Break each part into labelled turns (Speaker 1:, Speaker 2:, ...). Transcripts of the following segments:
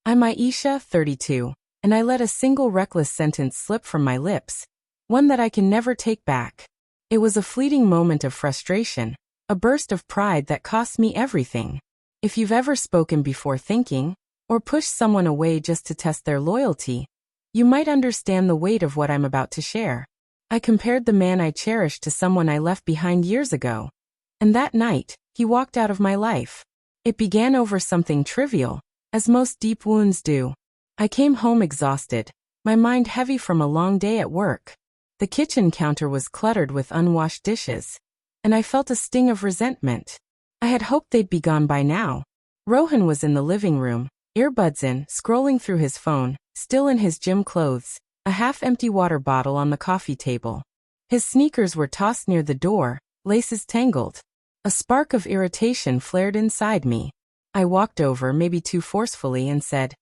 Speaker 1: I'm Aisha, 32, and I let a single reckless sentence slip from my lips, one that I can never take back. It was a fleeting moment of frustration, a burst of pride that cost me everything. If you've ever spoken before thinking, or pushed someone away just to test their loyalty, you might understand the weight of what I'm about to share. I compared the man I cherished to someone I left behind years ago. And that night, he walked out of my life. It began over something trivial, as most deep wounds do. I came home exhausted, my mind heavy from a long day at work. The kitchen counter was cluttered with unwashed dishes, and I felt a sting of resentment. I had hoped they'd be gone by now. Rohan was in the living room, earbuds in, scrolling through his phone, still in his gym clothes, a half-empty water bottle on the coffee table. His sneakers were tossed near the door, laces tangled. A spark of irritation flared inside me. I walked over, maybe too forcefully, and said,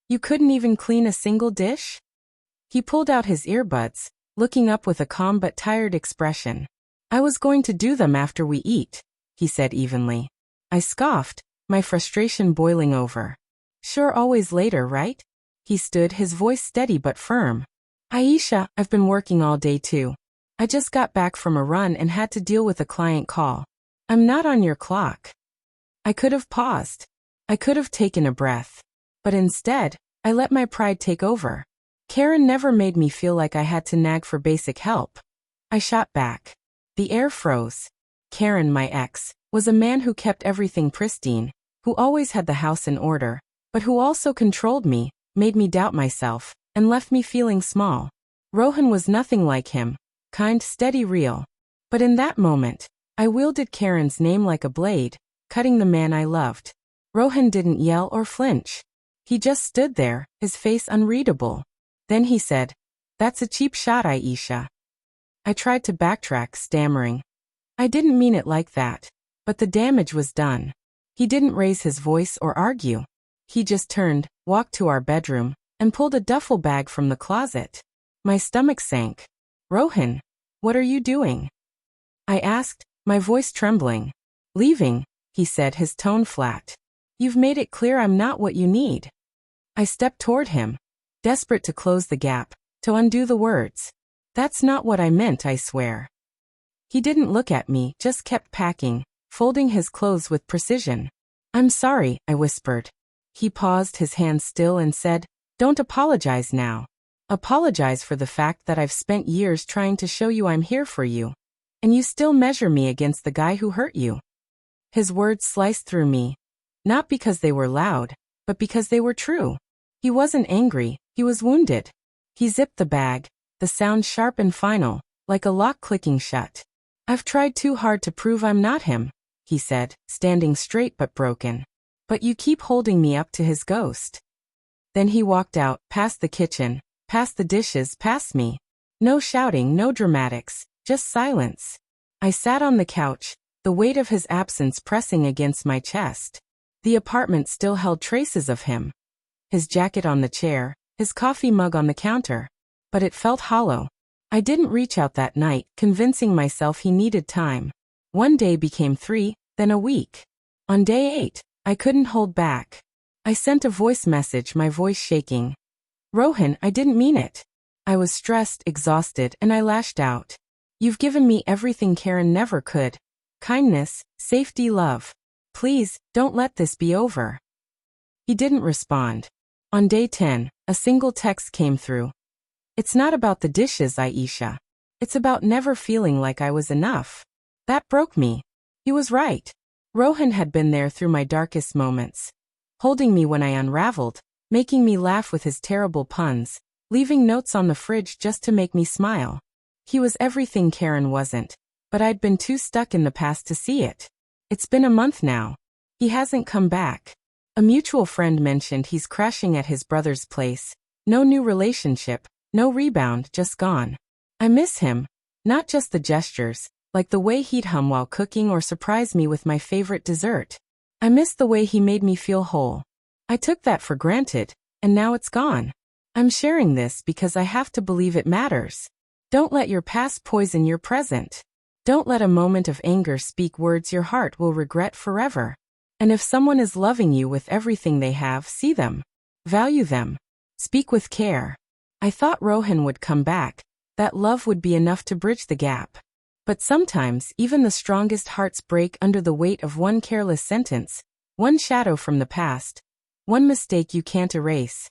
Speaker 1: "You couldn't even clean a single dish?" He pulled out his earbuds, looking up with a calm but tired expression. "I was going to do them after we eat," he said evenly. I scoffed, my frustration boiling over. "Sure, always later, right?" He stood, his voice steady but firm. "Aisha, I've been working all day too. I just got back from a run and had to deal with a client call. I'm not on your clock." I could have paused. I could have taken a breath. But instead, I let my pride take over. Karen never made me feel like I had to nag for basic help. I shot back. The air froze. Karen, my ex, was a man who kept everything pristine, who always had the house in order, but who also controlled me, made me doubt myself, and left me feeling small. Rohan was nothing like him, kind, steady, real. But in that moment, I wielded Karen's name like a blade, cutting the man I loved. Rohan didn't yell or flinch. He just stood there, his face unreadable. Then he said, "That's a cheap shot, Aisha." I tried to backtrack, stammering, "I didn't mean it like that." But the damage was done. He didn't raise his voice or argue. He just turned, walked to our bedroom, and pulled a duffel bag from the closet. My stomach sank. "Rohan, what are you doing?" I asked, my voice trembling. "Leaving," he said, his tone flat. "You've made it clear I'm not what you need." I stepped toward him, desperate to close the gap, to undo the words. "That's not what I meant, I swear." He didn't look at me, just kept packing, folding his clothes with precision. "I'm sorry," I whispered. He paused, his hands still, and said, "Don't apologize now. Apologize for the fact that I've spent years trying to show you I'm here for you. And you still measure me against the guy who hurt you." His words sliced through me. Not because they were loud, but because they were true. He wasn't angry, he was wounded. He zipped the bag, the sound sharp and final, like a lock clicking shut. "I've tried too hard to prove I'm not him," he said, standing straight but broken. "But you keep holding me up to his ghost." Then he walked out, past the kitchen, past the dishes, past me. No shouting, no dramatics, just silence. I sat on the couch, the weight of his absence pressing against my chest. The apartment still held traces of him. His jacket on the chair, his coffee mug on the counter. But it felt hollow. I didn't reach out that night, convincing myself he needed time. One day became 3, then a week. On day 8, I couldn't hold back. I sent a voice message, my voice shaking. "Rohan, I didn't mean it." I was stressed, exhausted, and I lashed out. "You've given me everything Karen never could. Kindness, safety, love. Please, don't let this be over." He didn't respond. On day 10, a single text came through. "It's not about the dishes, Aisha. It's about never feeling like I was enough." That broke me. He was right. Rohan had been there through my darkest moments, holding me when I unraveled, making me laugh with his terrible puns, leaving notes on the fridge just to make me smile. He was everything Karen wasn't, but I'd been too stuck in the past to see it. It's been a month now. He hasn't come back. A mutual friend mentioned he's crashing at his brother's place. No new relationship, no rebound, just gone. I miss him. Not just the gestures, like the way he'd hum while cooking or surprise me with my favorite dessert. I miss the way he made me feel whole. I took that for granted, and now it's gone. I'm sharing this because I have to believe it matters. Don't let your past poison your present. Don't let a moment of anger speak words your heart will regret forever. And if someone is loving you with everything they have, see them. Value them. Speak with care. I thought Rohan would come back, that love would be enough to bridge the gap. But sometimes even the strongest hearts break under the weight of one careless sentence, one shadow from the past, one mistake you can't erase.